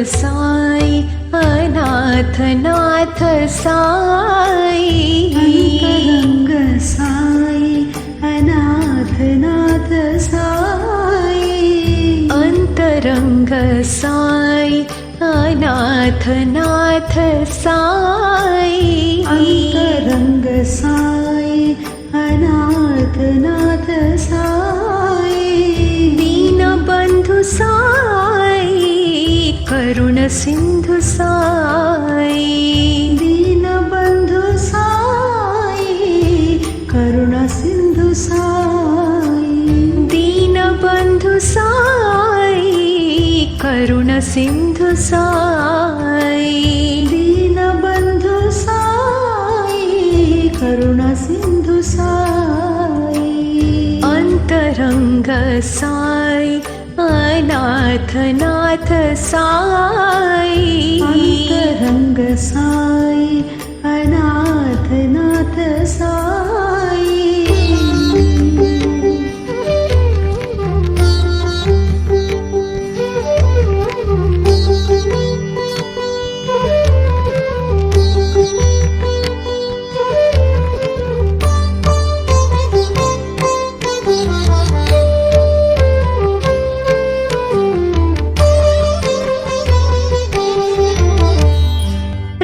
साई अनाथ नाथ साई अंतरंग साई अनाथ नाथ साई अंतरंग साई अनाथ नाथ साई अंतरंग साई अनाथ नाथ साई दीन बंधु साई करुण सिंधु साई दीन बंधु साई करुण सिंधु साई दीन बंधु साई करुण सिंधु साई दीन बंधु साई करुण सिंधु साई अंतरंग साई अनाथ नाथ साई अंतरंग साई अनाथ नाथ साई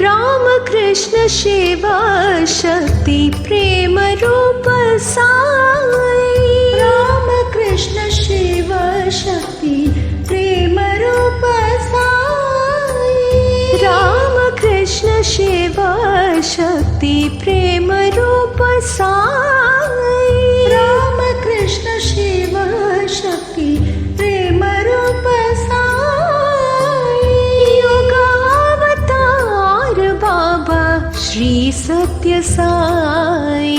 राम कृष्ण शिव शक्ति प्रेम रूप साई राम कृष्ण शिव शक्ति प्रेम रूप साई राम कृष्ण शिव शक्ति प्रेम रूप साई राम कृष्ण शिव शक्ति प्रेम रूप साई युगावतार बाबा श्री सत्य साई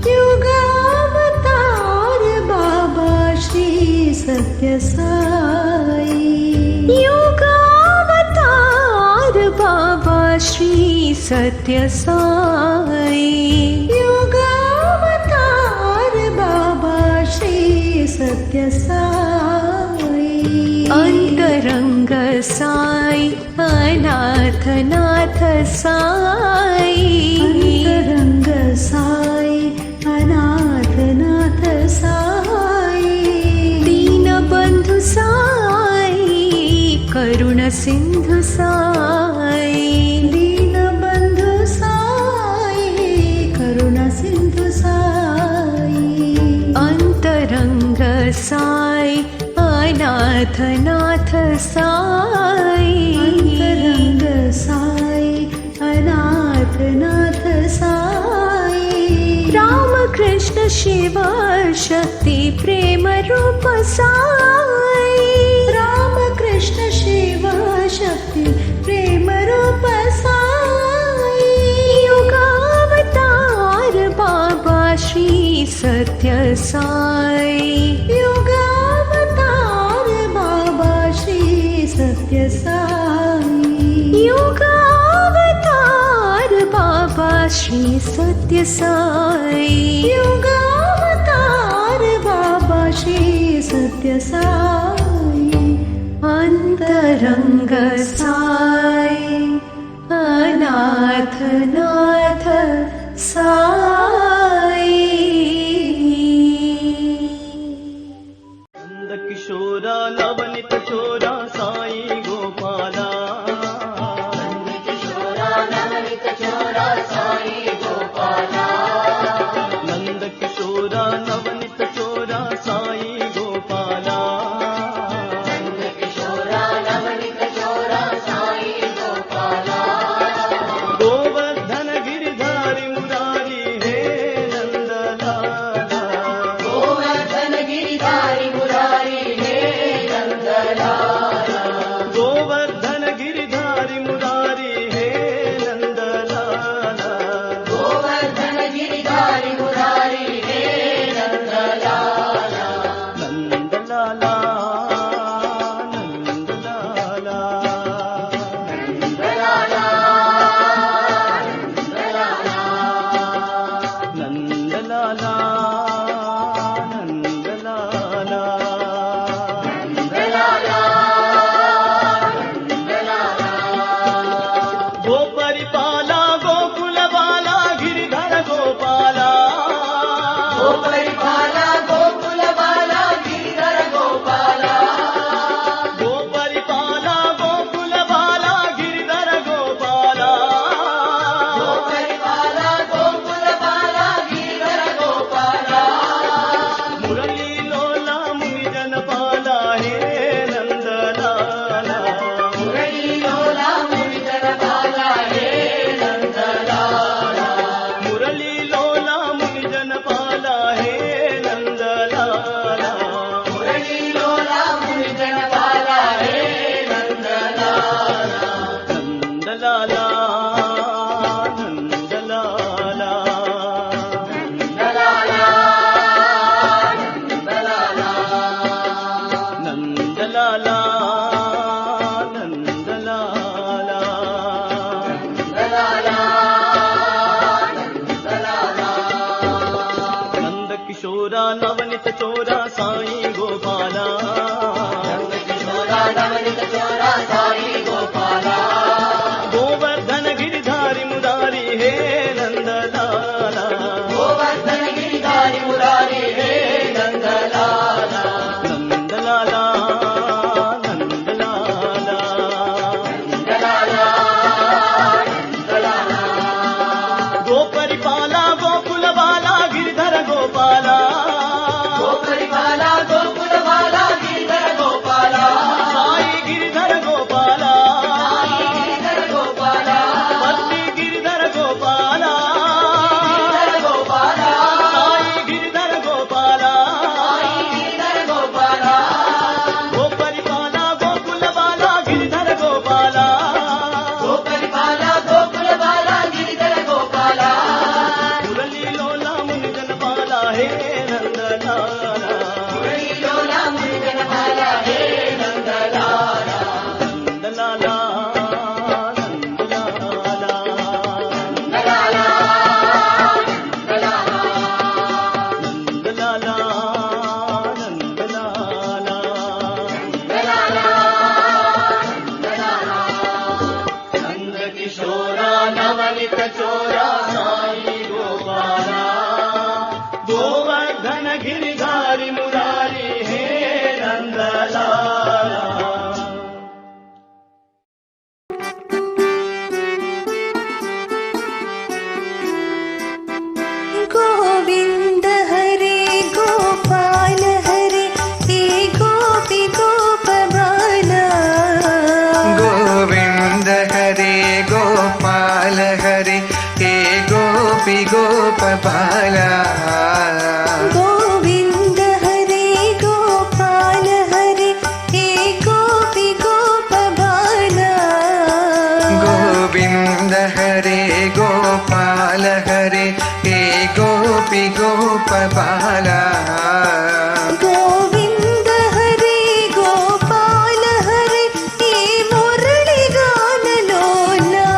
युगावतार बाबा श्री सत्य साई युगावतार बाबा श्री सत्य साई युगावतार बाबा श्री सत्य साई अंतरंग साई अनाथ नाथ साई अंतरंग साई अनाथ नाथ साई दीन बंधु साई करुण सिंधु साई दीन बंधु साई करुण सिंधु साई अंतरंग साई अनाथ नाथ साई अंतरंग साई अनाथ नाथ साई राम कृष्ण शिव शक्ति प्रेम रूप साई राम कृष्ण शिव शक्ति प्रेम रूप साई युगावतार बाबा श्री सत्य साई युगावतार बाबा श्री सत्य साई युगावतार बाबा श्री सत्य साई युगावतार बाबा श्री सत्य साई अंतरंग साई अनाथ नाथ साई नंद किशोरा नवनीत चोरा साई गोपाला नंद किशोरा नवनीत चोरा साई गोपाला नंद किशोरा नवनीत चोरा साई गोपाला नंद किशोरा नवनीत चोरा साई गोपाला गोवर्धन నవనిత చోర సాయి గోపాల నందకిశోర నవనిత చోర సాయి గోపాల గోవర్ధన గిరిధారి మురారి హే నందలాల గోవర్ధన గిరిధారి మురారి హే నందలాల నందలాల నందలాల నందలాల నందలాల గోపరిపాల గోకుల బాల గిరిధర గోపాల గోపరిపాల గోకుల బాల గిరిధర గోపాల సాయి గిరిధర గోపాల గిరిధర గోపాల పల్లి గిరిధర గోపాల గిరిధర గోపాల సాయి గిరిధర గోపాల గిరిధర గోపాల గోపరిపాల గోకుల బాల గిరిధర గోపాల గోపరిపాల గోకుల బాల గిరిధర గోపాల మురళీలోల మునిజన బాల హే నందలాల మురళీలోల మునిజన బాల హే నందలాల నందలాల నందలాల నందలాల నందలాల నందలాల నందకిశోర నవనిత చోర సాయి గోపాల గోవర్ధన గిరిధారి మురారి హే నందలాల गोविन्द हरे गोपाल हरे हे गोपी गोपबाला गोविन्द हरे गोपाल हरे हे गोपी गोपबाला गोविन्द हरे गोपाल हरे हे गोपी गोपबाला गोविन्द हरे गोपाल हरे हे गोपी गोपबाला गोविन्द हरे गोपाल हरे हे मुरली गानलोला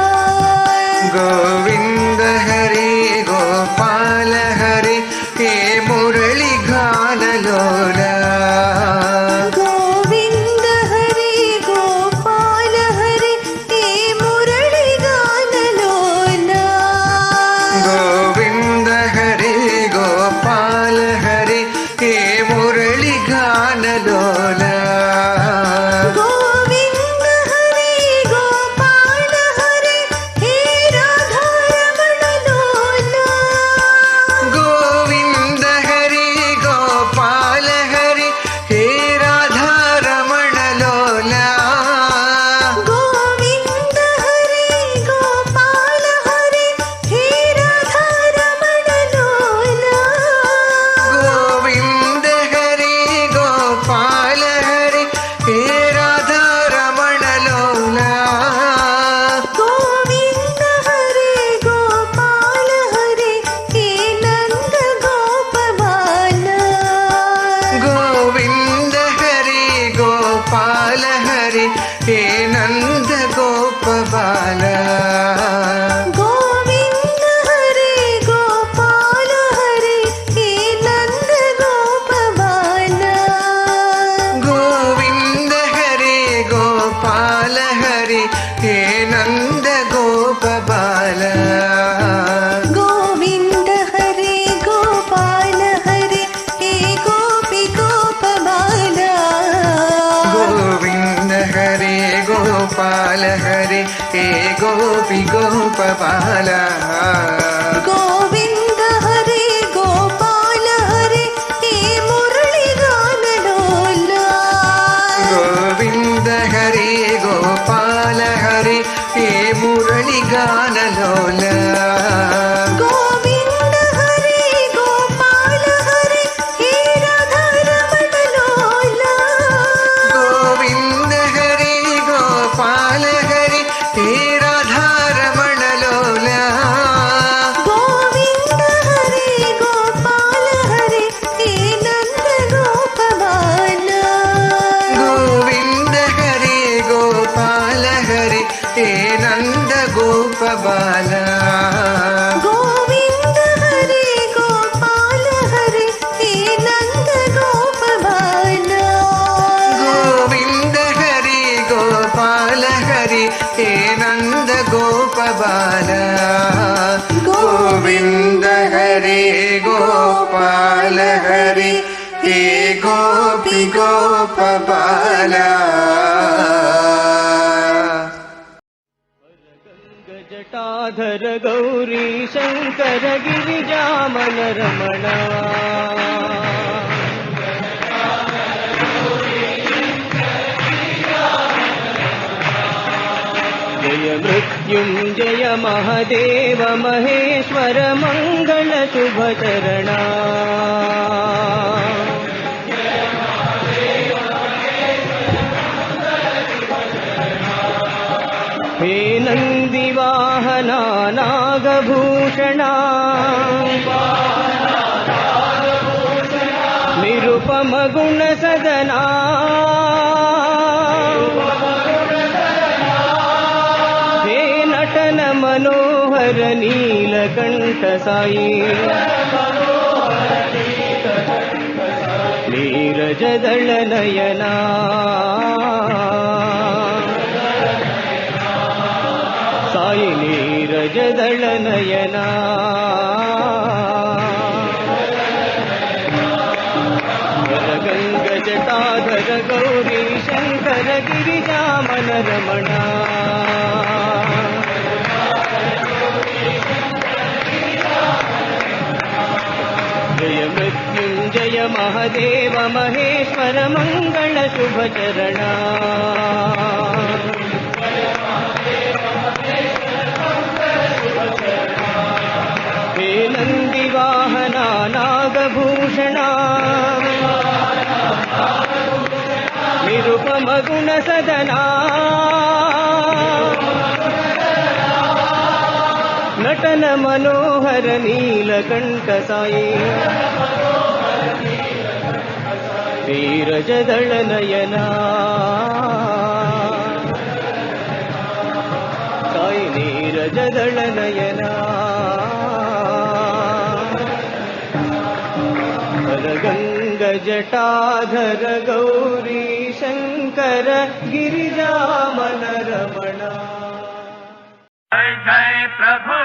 गोविन्द हरे गोपाल हरे हे मुरली गानलोला गोविन्द हरे गोपाल हरे हे मुरली गानलोला गोविन्द हरे गोपाल हरे हे मुरली गानलोला गोविन्द हरे गोपाल हरे हे राधा रमण लोला गोविन्द हरे गोपाल हरे हे राधा रमण लोला गोविन्द हरे गोपाल हरे हे राधा रमण लोला गोविन्द हरे गोपाल हरे हे राधा रमण लोला गोविन्द हरे गोपाल हरे हे नन्द गोपबाला गोविन्द हरे गोपाल हरे हे नन्द गोपबाला गोविन्द हरे गोपाल हरे हे नन्द गोपबाला गोविन्द हरे गोपाल हरे हे नन्द गोपबाला गोविन्द हरे गोपाल हरे हे गोपी गोपबाला गोविन्द हरे गोपाल हरे हे गोपी गोपबाला गोविन्द हरे गोपाल हरे हे मुरली गानलोला गोविन्द हरे गोपाल हरे हे मुरली गानलोला गोविन्द हरे गोपाल हरे हे राधा रमण लोला गोविन्द हरे गोपाल हरे हे राधा रमण लोला हरि हे गोपी गोपबाला जटाधर गौरी शंकर गिरिजामन रमण जय मृत्युंजय महादेव महेश्वर मंगल शुभ चरणा हे नंदी वाहना नागभूषणा निरुपम गुण सदना हे नटन मनोहर नीलकंठ साई नीरजदल नयना साई नीरजदल नयना गंग जटाधर गौरी शंकर गिरिजामन रमणा जय मृत्युंजय महादेव महेश्वर मंगल शुभ चरणा हे नंदी वाहना नागभूषणा निरुपम गुण सदना नटन मनोहर नीलकंठ साई नीरजदल नयना साई नीरजदल नयना गंग जटाधर गौरी शंकर गिरिजामन रमणा जय जय प्रभु